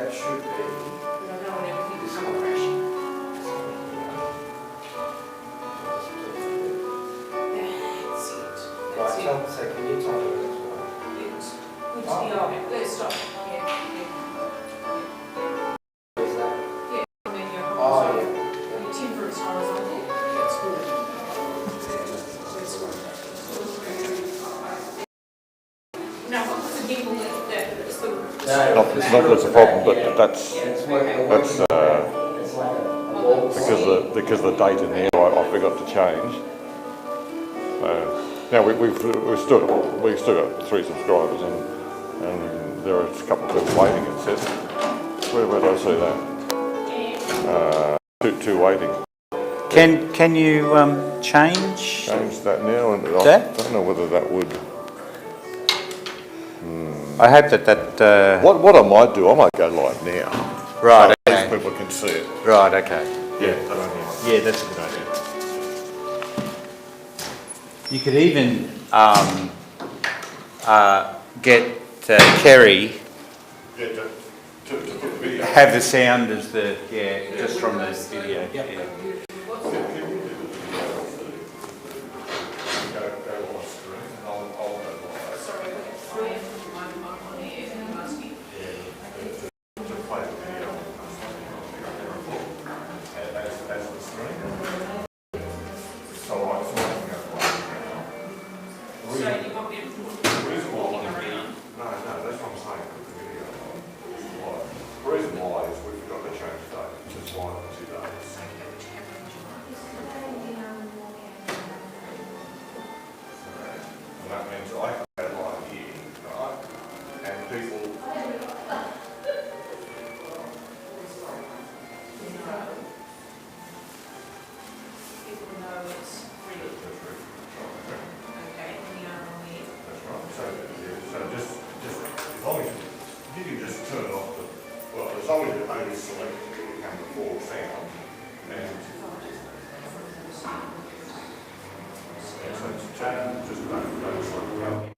that should be. But I don't want everything to come crashing. That's it. Right, so can you tell me this one? It's good to the eye. Let's stop. Yeah. Is that? I mean, your Oh, horizontal. yeah. Your timber is horizontal. That's good. Now, what was the gimble that was the... It's not that's a problem, but that's It's like a because the date in here I forgot to change. Now we've still got 3 subscribers and there are a couple of people waiting. It says where did I see that? Two waiting. Can you change that now, and I that? don't know whether that would. I hope that What I might do, I might go live now. right. So Okay. people can see it. Right. Okay. Yeah. Yeah, that's a good idea. You could even get Kerry Yeah, to put the video. have the sound as the just from the video. Yeah. Sorry, we've got 3 and 1 on here. You must be... So you want me to put walking around? No, that's what I'm saying. The reason why is we forgot to change the date, which is why 2 days. And that means I can go live here, right? And people. People know it's free. Okay, and you are on here. That's right. So just as long as you can just turn off the, well, as long as you only select the camera before sound, and so just don't select the camera.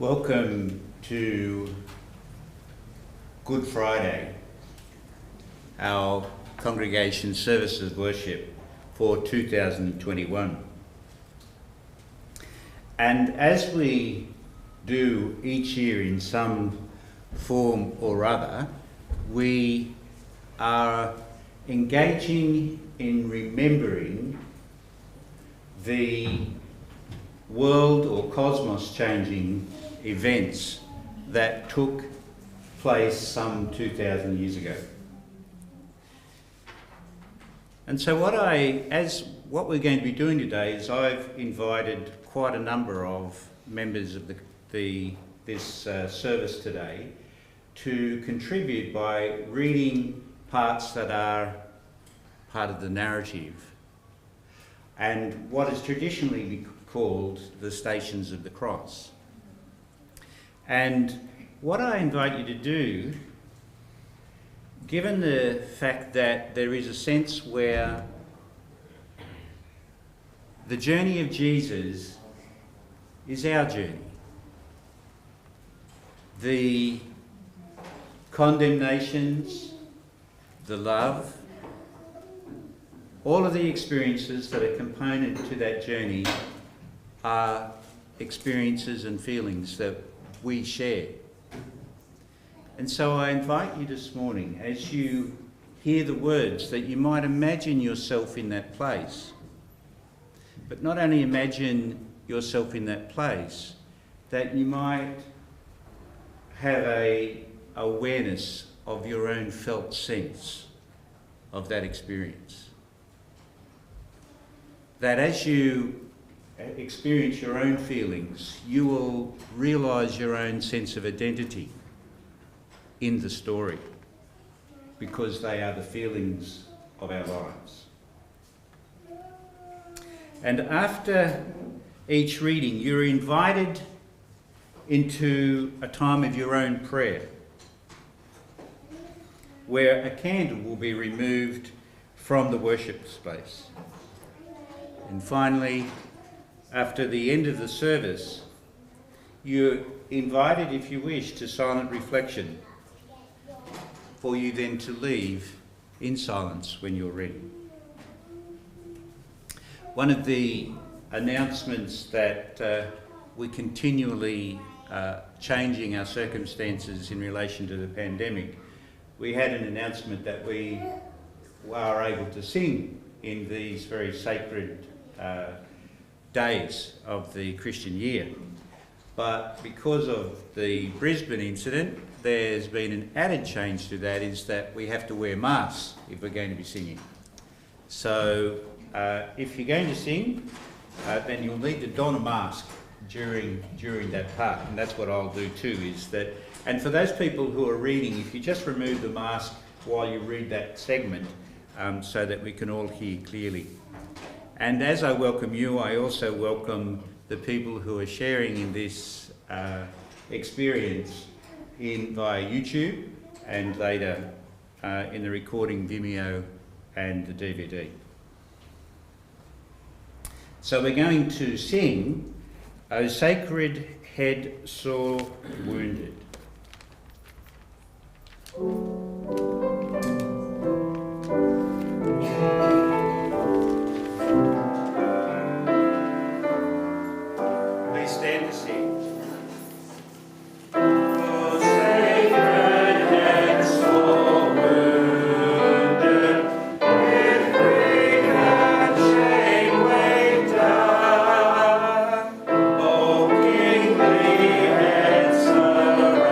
Welcome to Good Friday, our congregation service of worship for 2021. And as we do each year in some form or other, we are engaging in remembering the world or cosmos changing events that took place some 2,000 years ago. And so what we're going to be doing today is I've invited quite a number of members of this service today to contribute by reading parts that are part of the narrative and what is traditionally called the Stations of the Cross. And what I invite you to do, given the fact that there is a sense where the journey of Jesus is our journey, the condemnations, the love, all of the experiences that are component to that journey are experiences and feelings that we share. And so I invite you this morning, as you hear the words, that you might imagine yourself in that place. But not only imagine yourself in that place, that you might have an awareness of your own felt sense of that experience. That as you experience your own feelings, you will realise your own sense of identity in the story, because they are the feelings of our lives. And after each reading, you're invited into a time of your own prayer, where a candle will be removed from the worship space. And finally, after the end of the service, you're invited, if you wish, to silent reflection, for you then to leave in silence when you're ready. One of the announcements that we're continually changing our circumstances in relation to the pandemic, we had an announcement that we are able to sing in these very sacred days of the Christian year. But because of the Brisbane incident, there's been an added change to that, is that we have to wear masks if we're going to be singing. So if you're going to sing, then you'll need to don a mask during that part, and that's what I'll do too, is that, and for those people who are reading, if you just remove the mask while you read that segment, so that we can all hear clearly. And as I welcome you, I also welcome the people who are sharing in this experience via YouTube and later in the recording Vimeo and the DVD. So we're going to sing O Sacred Head Sore Wounded. Please stand to sing. O sacred head sore wounded, with grief and shame weighed down, O kingly head surrounded.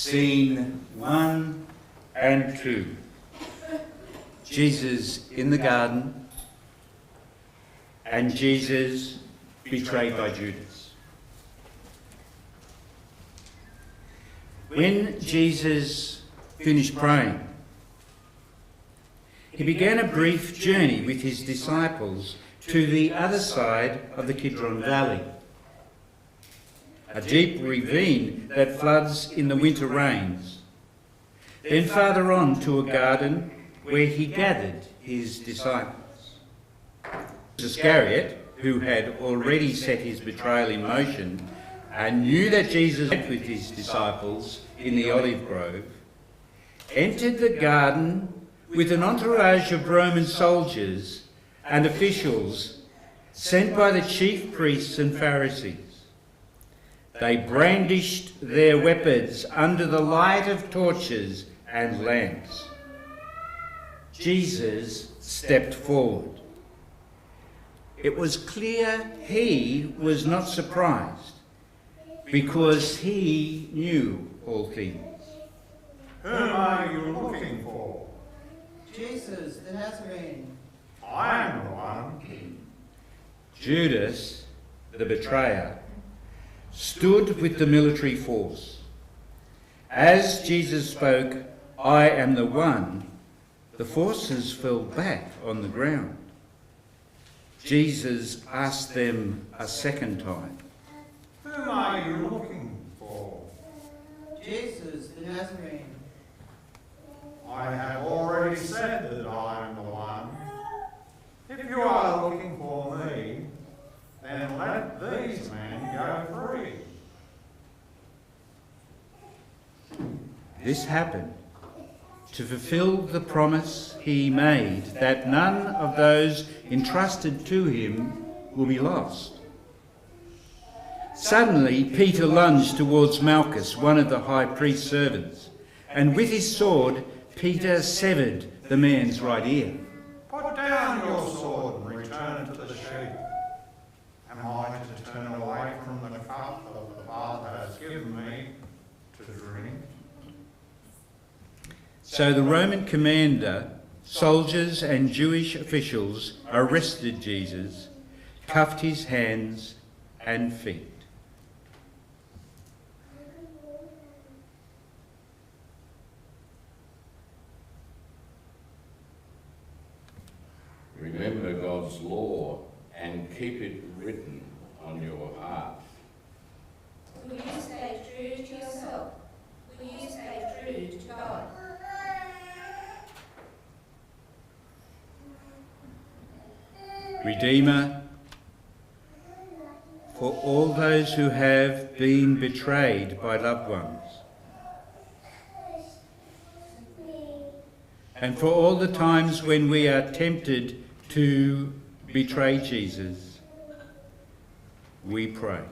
Scene 1 and 2. Jesus in the garden and Jesus betrayed by Judas. When Jesus finished praying, he began a brief journey with his disciples to the other side of the Kidron Valley, a deep ravine that floods in the winter rains. Then farther on to a garden where he gathered his disciples. Iscariot, who had already set his betrayal in motion and knew that Jesus met with his disciples in the olive grove, entered the garden with an entourage of Roman soldiers and officials sent by the chief priests and Pharisees. They brandished their weapons under the light of torches and lamps. Jesus stepped forward. It was clear he was not surprised because he knew all things. Whom are you looking for? Jesus, the Nazarene. I am the one. Judas, the betrayer, stood with the military force. As Jesus spoke, "I am the one," the forces fell back on the ground. Jesus asked them a second time, Whom are you looking for? Jesus, the Nazarene. I have already said that I am the one. If you are looking for me, then let these men go free. This happened to fulfill the promise he made that none of those entrusted to him will be lost. Suddenly, Peter lunged towards Malchus, one of the high priest's servants, and with his sword, Peter severed the man's right ear. Put down your sword and return to the sheep. Am I to turn away from the cup that the Father has given me to drink? So the Roman commander, soldiers and Jewish officials arrested Jesus, cuffed his hands and feet. Remember God's law and keep it written on your heart. Will you stay true to yourself? Will you stay true to God? Redeemer, for all those who have been betrayed by loved ones, and for all the times when we are tempted to betray Jesus, we pray.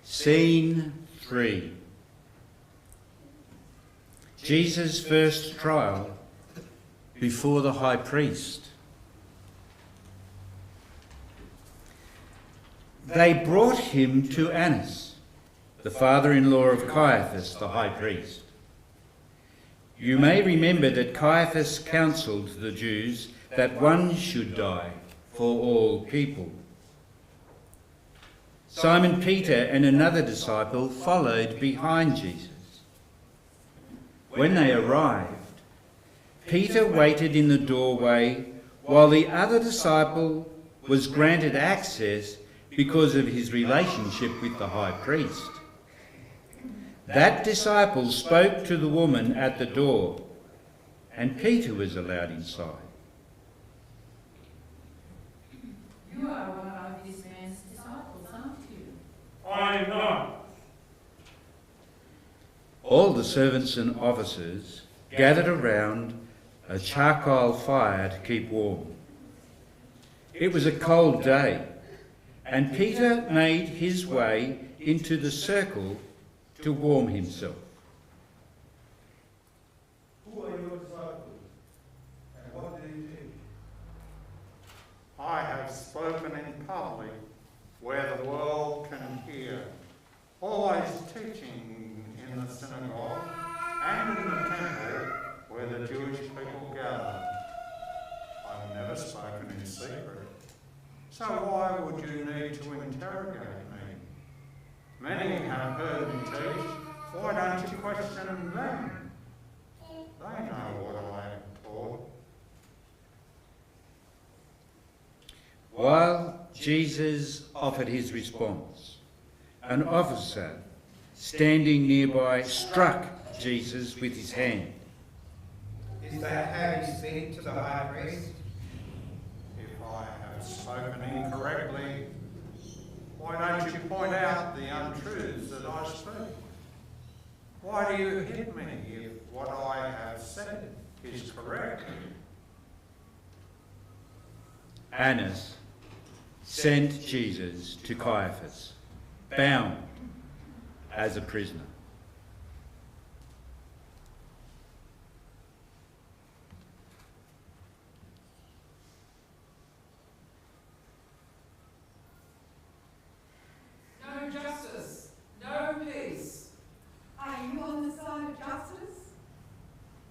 Scene 3. Jesus' first trial before the high priest. They brought him to Annas, the father-in-law of Caiaphas, the high priest. You may remember that Caiaphas counselled the Jews that one should die for all people. Simon Peter and another disciple followed behind Jesus. When they arrived, Peter waited in the doorway while the other disciple was granted access because of his relationship with the high priest. That disciple spoke to the woman at the door, and Peter was allowed inside. You are one of this man's disciples, aren't you? I am not. All the servants and officers gathered around a charcoal fire to keep warm. It was a cold day, and Peter made his way into the circle to warm himself. Who are your disciples, and what do you teach? I have spoken in public where the world can hear, always teaching in the synagogue and in the temple where the Jewish people gather. I've never spoken in secret. So why would you need to interrogate me? Many have heard me teach. Why don't you question them? They know what I have taught. While Jesus offered his response, an officer standing nearby struck Jesus with his hand. Is that how you speak to the high priest? If I have spoken incorrectly, why don't you point out the untruths that I speak? Why do you hit me if what I have said is correct? Annas sent Jesus to Caiaphas, bound as a prisoner. No justice, no peace. Are you on the side of justice?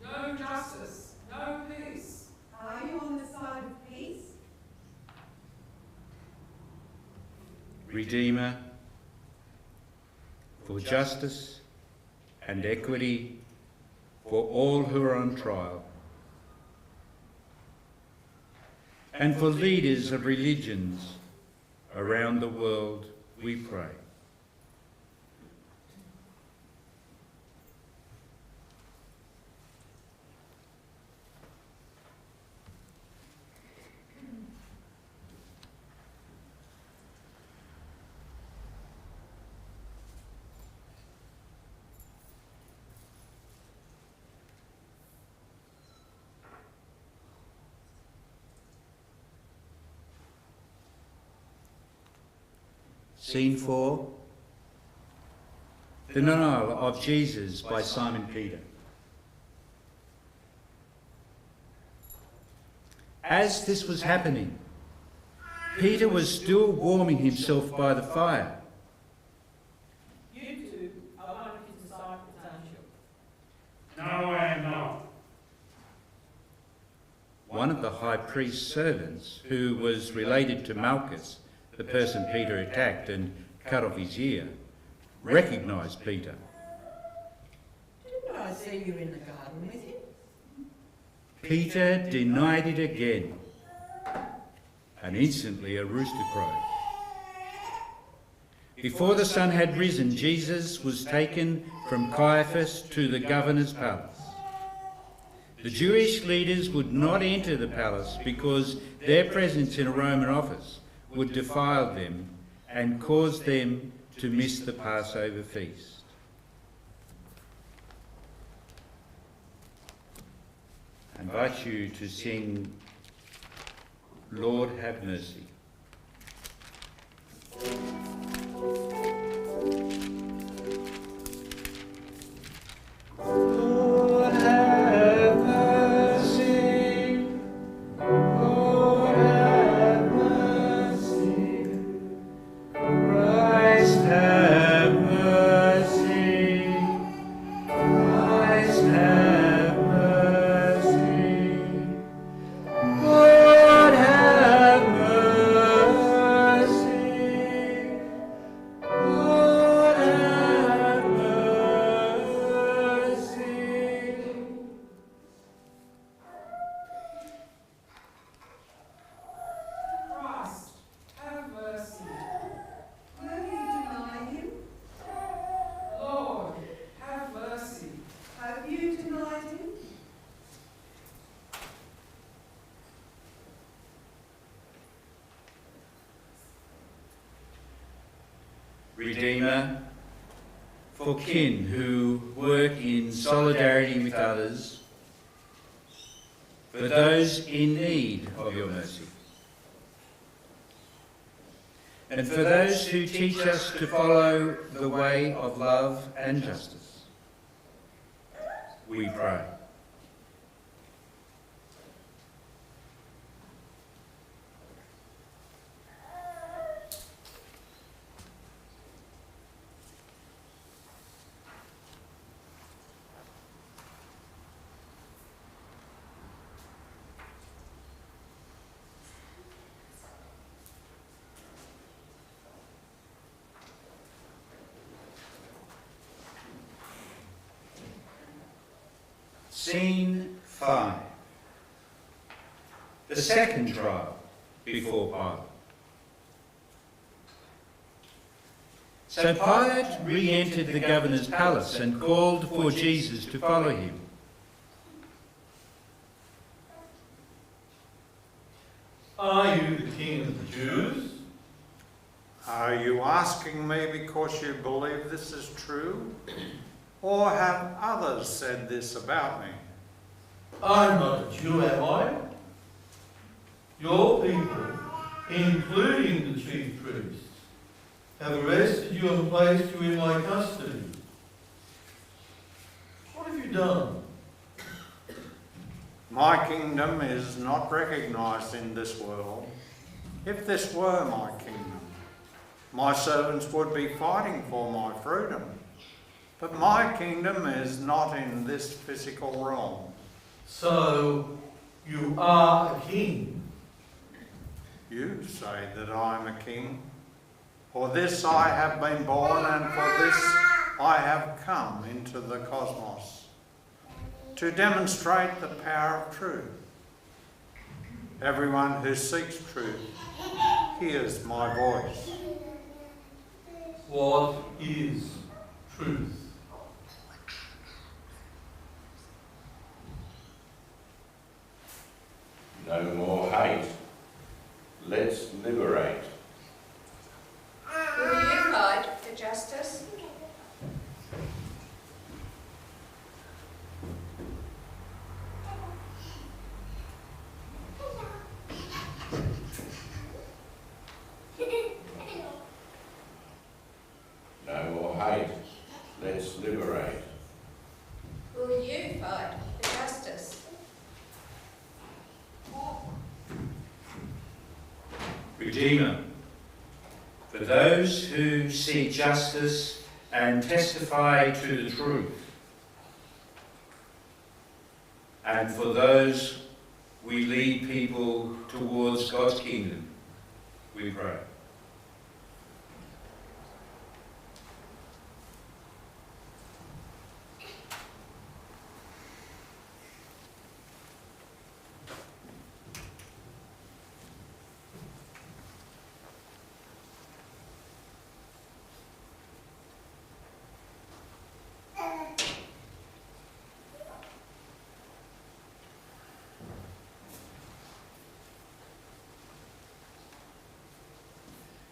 No justice, no peace. Are you on the side of peace? Redeemer, for justice and equity for all who are on trial, and for leaders of religions around the world, we pray. Scene 4, the denial of Jesus by Simon Peter. As this was happening, Peter was still warming himself by the fire. You two are one of his disciples, aren't you? No, I am not. One of the high priest's servants, who was related to Malchus, the person Peter attacked and cut off his ear, recognised Peter. Didn't I see you in the garden with him? Peter denied it again, and instantly a rooster crowed. Before the sun had risen, Jesus was taken from Caiaphas to the governor's palace. The Jewish leaders would not enter the palace because their presence in a Roman office would defile them and cause them to miss the Passover feast. I invite you to sing, Lord have mercy. Lord have mercy, Lord have mercy, Christ have mercy, Christ have mercy, Lord have mercy. Redeemer, for kin who work in solidarity with others, for those in need of your mercy, and for those who teach us to follow the way of love and justice, we pray. Scene 5. The second trial before Pilate. So Pilate re-entered the governor's palace and called for Jesus to follow him. Are you the king of the Jews? Are you asking me because you believe this is true? Or have others said this about me? I'm not a Jew, am I? Your people, including the chief priests, have arrested you and placed you in my custody. What have you done? My kingdom is not recognized in this world. If this were my kingdom, my servants would be fighting for my freedom. But my kingdom is not in this physical realm. So, you are a king? You say that I am a king. For this I have been born, and for this I have come into the cosmos, to demonstrate the power of truth. Everyone who seeks truth hears my voice. What is truth? No more hate. Let's liberate. Will you fight for justice? No more hate. Let's liberate. Will you fight for justice? Redeemer, for those who seek justice and testify to the truth, and for those we lead people towards God's kingdom, we pray.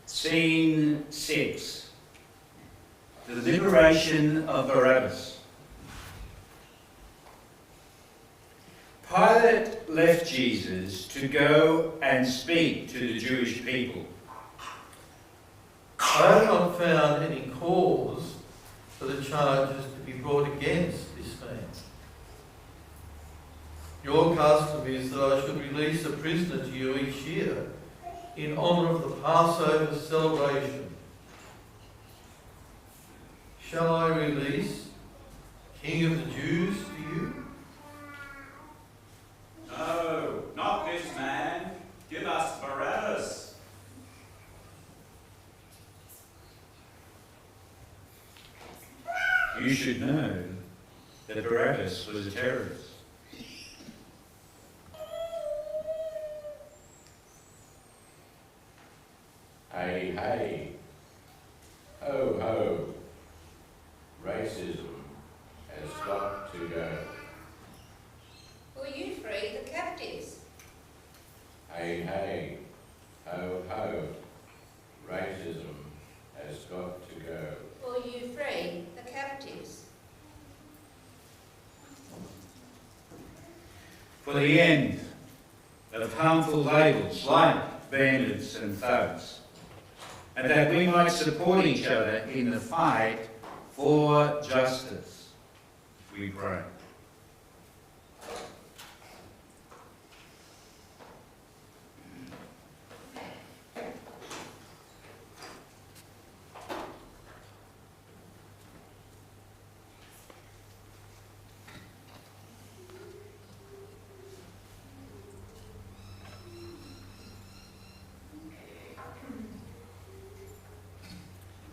Scene 6. The liberation of Barabbas. Pilate left Jesus to go and speak to the Jewish people. I have not found any cause for the charges to be brought against this man. Your custom is that I should release a prisoner to you each year in honour of the Passover celebration. Shall I release King of the Jews to you? No, not this man. Give us Barabbas. You should know that Barabbas was a terrorist. Hey, hey. Ho, ho. Racism has got to go. Will you free the captives? Hey, hey. Ho, ho. Racism has got to for the end of harmful labels like bandits and thugs, and that we might support each other in the fight for justice. We pray.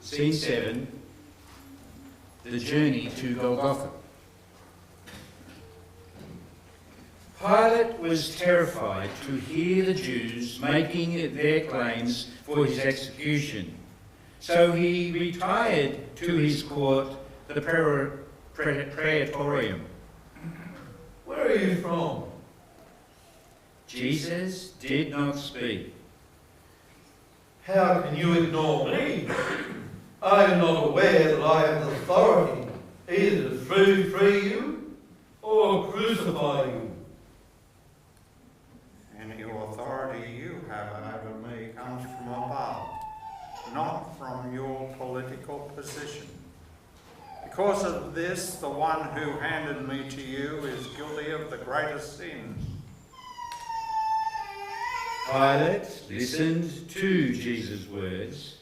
Scene 7, the journey to Golgotha. Pilate was terrified to hear the Jews making their claims for his execution, so he retired to his court, the Praetorium. Where are you from? Jesus did not speak. How can you ignore me? I am not aware that I have authority either to free you or crucify you. Any authority you have over me comes from above, not from your political position. Because of this, the one who handed me to you is guilty of the greatest sins. Pilate listened to Jesus' words.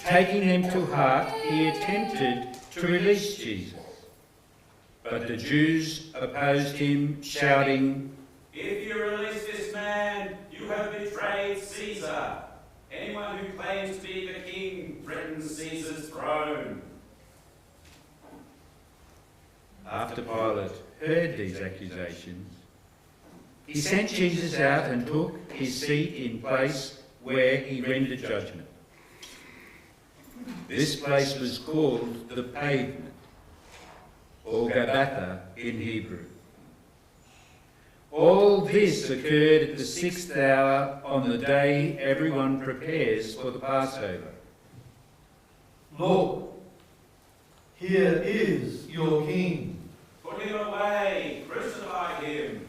Taking them to heart, he attempted to release Jesus. But the Jews opposed him, shouting, If you release this man, you have betrayed Caesar. Anyone who claims to be the king threatens Caesar's throne. After Pilate heard these accusations, he sent Jesus out and took his seat in place where he rendered judgment. This place was called the Pavement, or Gabbatha in Hebrew. All this occurred at the 6th hour on the day everyone prepares for the Passover. Lord, here is your king. Put him away, crucify him.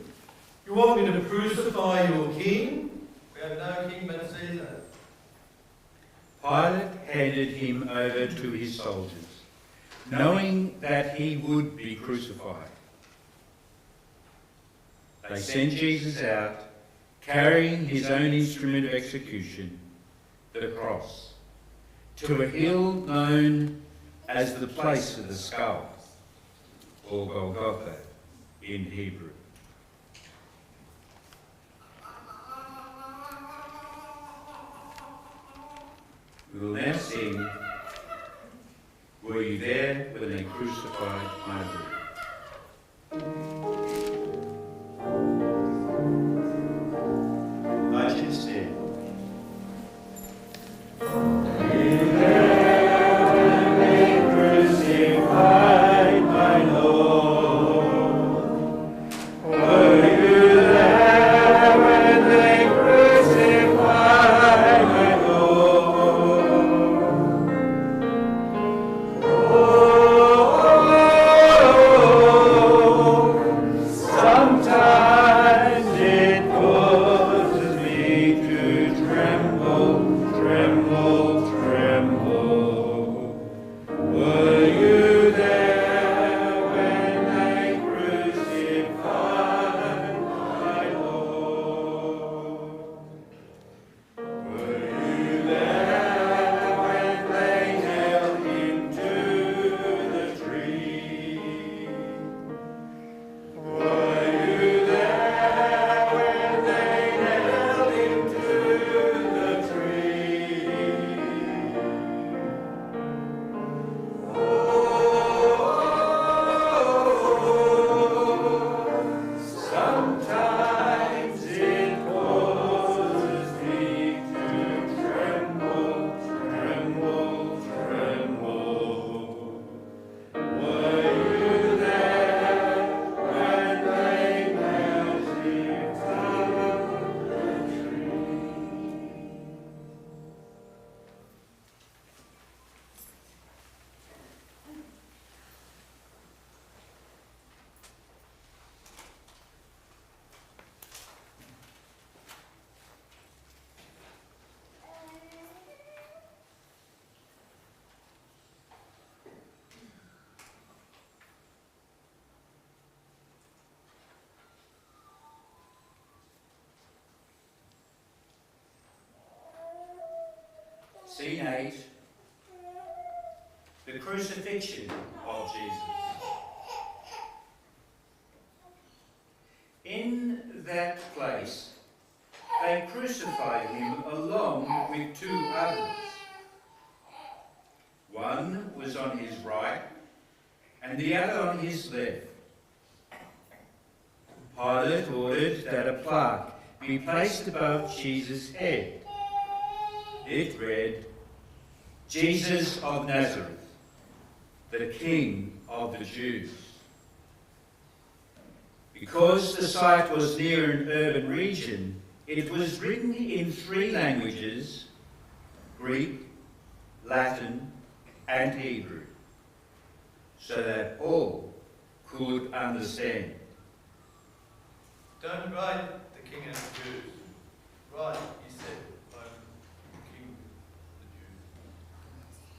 You want me to crucify your king? We have no king but Caesar. Pilate handed him over to his soldiers, knowing that he would be crucified. They sent Jesus out, carrying his own instrument of execution, the cross, to a hill known as the place of the skull, or Golgotha in Hebrew. We will now sing, Were You There When They Crucified My Lord? I should stand. Oh Scene 8. The crucifixion of Jesus. In that place, they crucified him along with 2 others. One was on his right and the other on his left. Pilate ordered that a plaque be placed above Jesus' head. It read, "Jesus of Nazareth, the King of the Jews." Because the site was near an urban region, it was written in 3 languages, Greek, Latin, and Hebrew, so that all could understand. Don't write the King of the Jews. Write, he said, I'm the King of the Jews.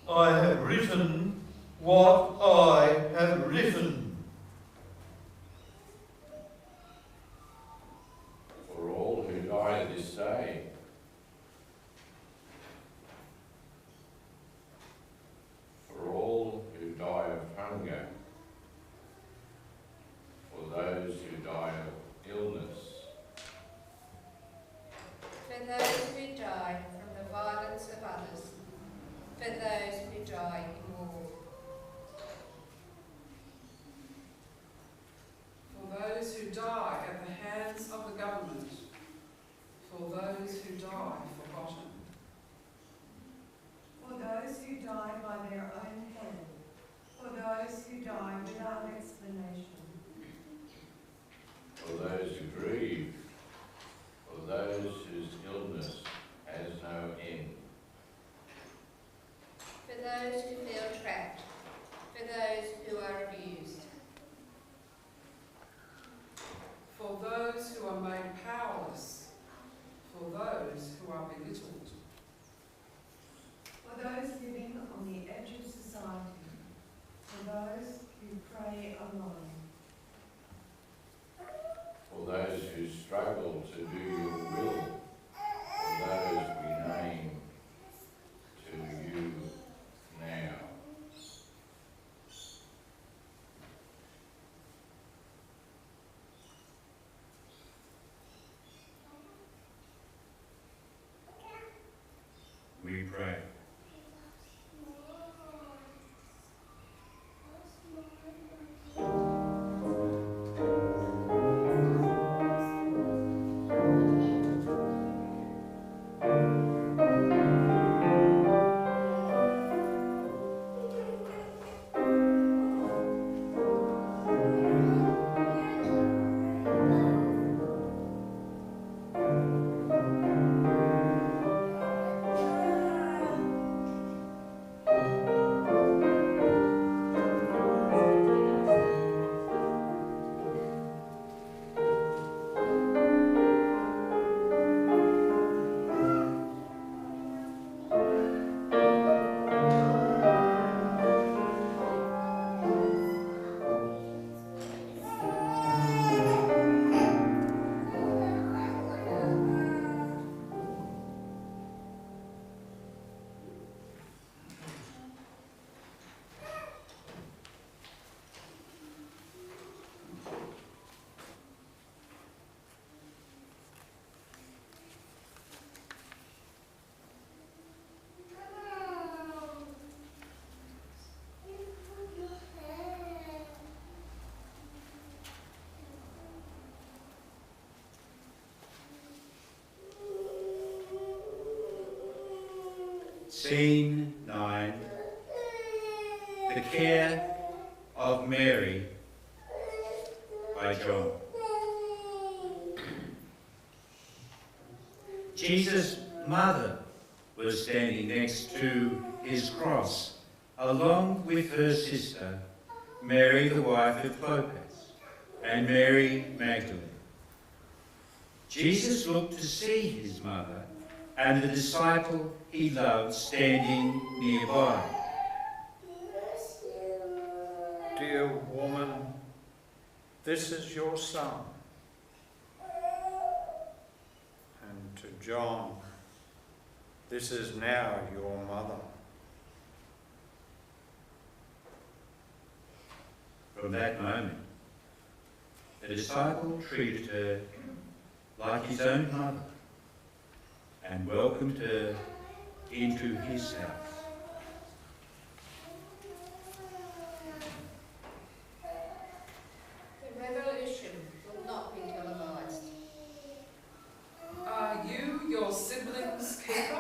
I have written what I have written. For all who die this day, for all who die of hunger, for those who die of illness, For those who die from the violence of others, for those who die in war, For those who die at the hands of the government, for those who die forgotten, For those who die by their own hand, for those who die without explanation, for those who grieve, for those whose illness has no end, for those who feel trapped, for those who are abused, for those who are made powerless, for those who are belittled, for those living on the edge of society, for those who pray alone, for those who struggle to do your will, for those we name to you now. We pray. Scene 9. The Care of Mary by John. Jesus' mother was standing next to his cross, along with her sister, Mary the wife of Clopas, and Mary Magdalene. Jesus looked to see his mother and the disciple he loved standing nearby. Dear woman, this is your son. And to John, This is now your mother. From that moment, the disciple treated her like his own mother and welcomed her into his house. The revolution will not be televised. Are you your siblings' keeper?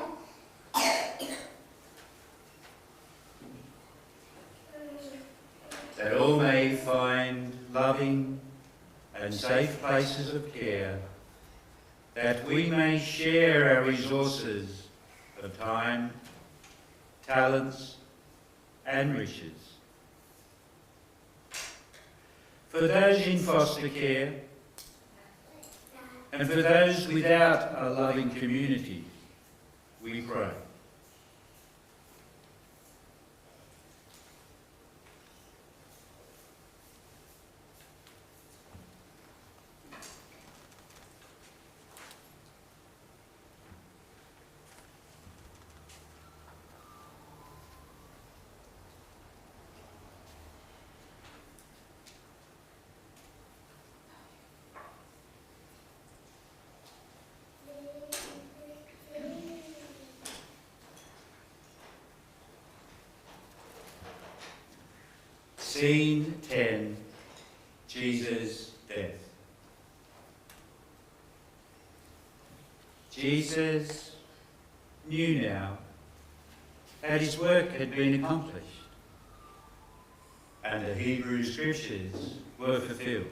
That all may find loving and safe places of care, that we may share our resources of time, talents, and riches. For those in foster care, and for those without a loving community, we pray. Scene 10, Jesus' death. Jesus knew now that his work had been accomplished and the Hebrew Scriptures were fulfilled.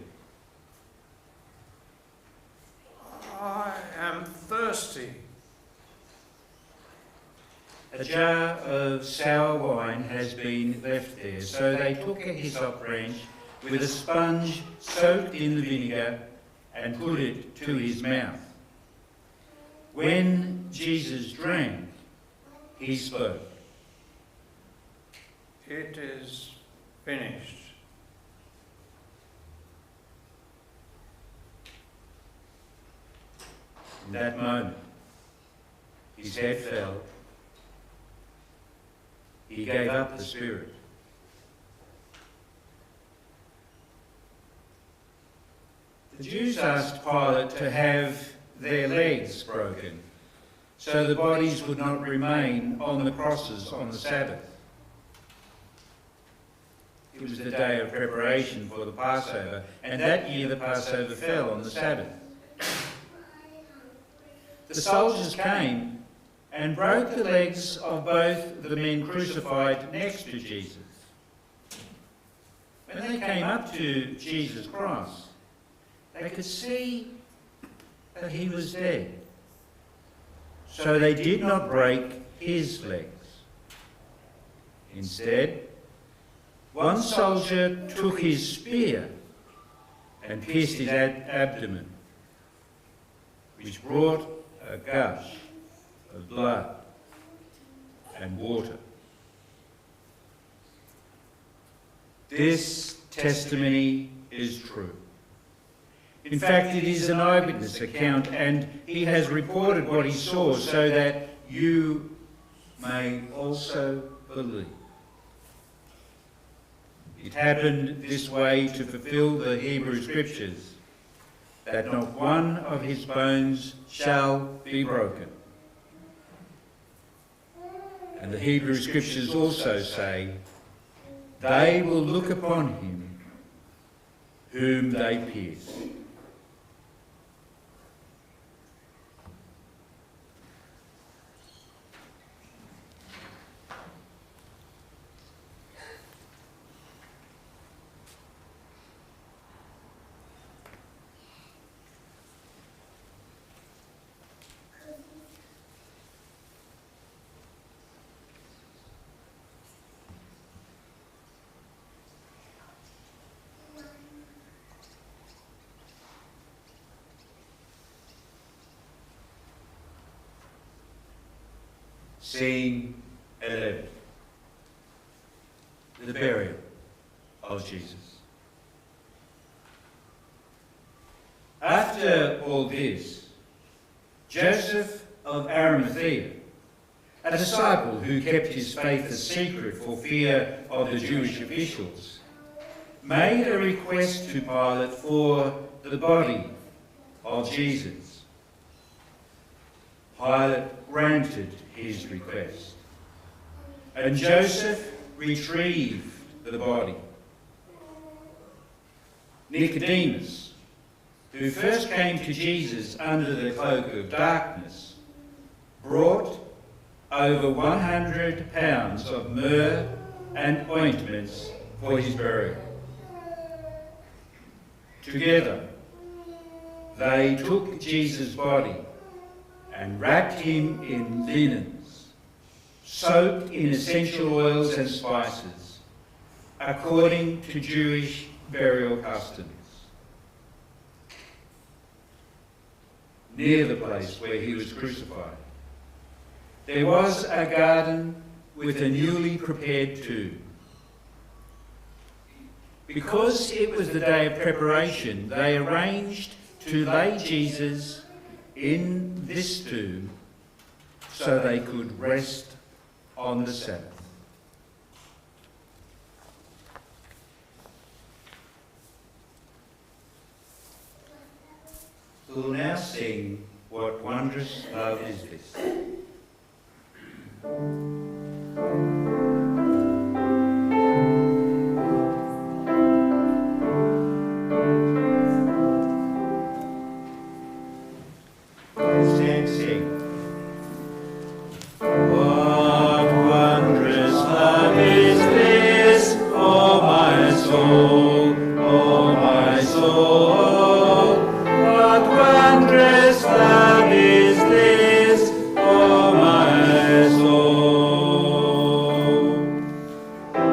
I am thirsty. A jar of sour wine has been left there, so they took a hyssop branch with a sponge soaked in the vinegar and put it to his mouth. When Jesus drank, he spoke. It is finished. In that moment, his head fell. He gave up the spirit. The Jews asked Pilate to have their legs broken, so the bodies would not remain on the crosses on the Sabbath. It was the day of preparation for the Passover, and that year the Passover fell on the Sabbath. The soldiers came and broke the legs of both the men crucified next to Jesus. When they came up to Jesus' cross, they could see that he was dead. So they did not break his legs. Instead, one soldier took his spear and pierced his abdomen, which brought a gush of blood and water. This testimony is true. In fact, it is an eyewitness account, and he has reported what he saw so that you may also believe. It happened this way to fulfill the Hebrew Scriptures, that not one of his bones shall be broken. And the Hebrew Scriptures also say, they will look upon him whom they pierced. Scene 11. The burial of Jesus. After all this, Joseph of Arimathea, a disciple who kept his faith a secret for fear of the Jewish officials, made a request to Pilate for the body of Jesus. Pilate granted his request, and Joseph retrieved the body. Nicodemus, who first came to Jesus under the cloak of darkness, brought over 100 pounds of myrrh and ointments for his burial. Together, they took Jesus' body and wrapped him in linens, soaked in essential oils and spices, according to Jewish burial customs. Near the place where he was crucified, there was a garden with a newly prepared tomb. Because it was the day of preparation, they arranged to lay Jesus in this tomb so they could rest on the Sabbath. We'll now sing What Wondrous Love Is This. Stand, sing. What wondrous love is this, oh my soul, oh my soul. What wondrous love is this, oh my soul.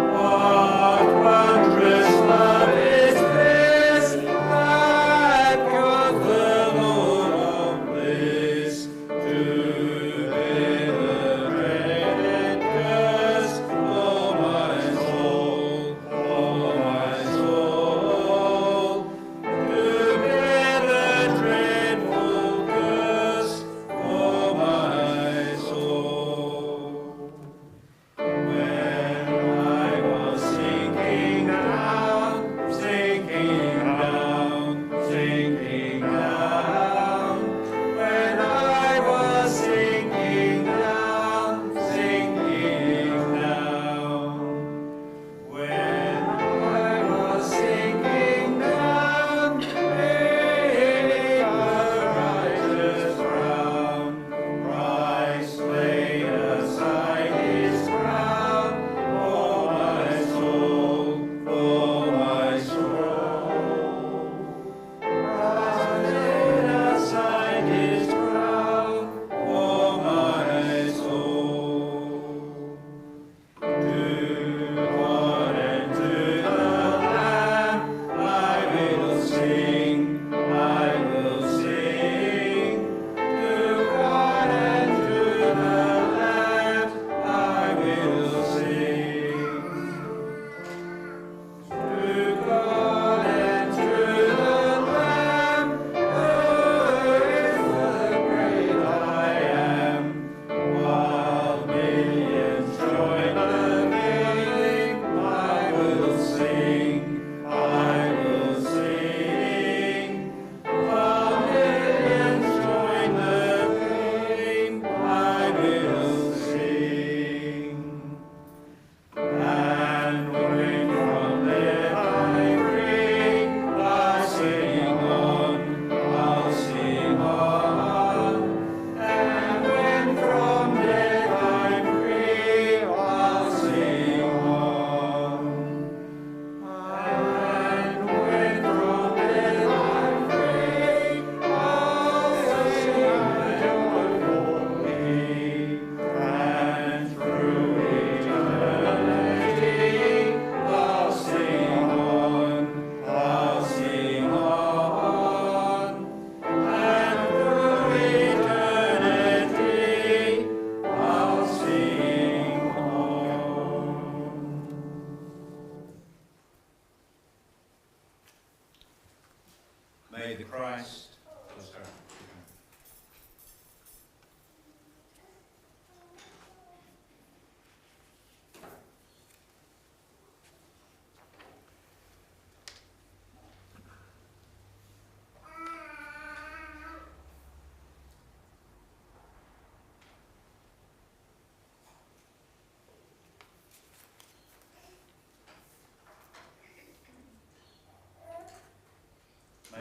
What wondrous love is this, that God the Lord of bliss, to bear the dreaded curse, oh my soul, oh my soul. To bear the dreadful curse, oh my soul. When I was sinking down, sinking down, sinking down. When I was sinking down, sinking down. When I was sinking down, beneath the righteous crown, Christ laid aside his crown, oh my soul, oh my soul. Christ laid aside his crown, oh my soul. To God and to the Lamb I will sing, I will sing. To God and to the Lamb I will sing. To God and to the Lamb, who is the great I am, while millions join the King, I will sing, I will sing. While millions join the King, I will sing. And when from there I'm free, I'll sing on, I'll sing on. And when from there I'm free, I'll sing on. And when from there I'm free, I'll sing joyfully. And through eternity, I'll sing on, I'll sing on. And through eternity, I'll sing on. May the Christ,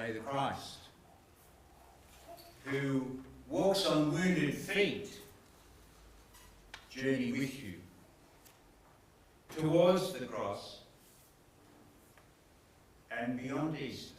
May the Christ, who walks on wounded feet, journey with you towards the cross and beyond Easter.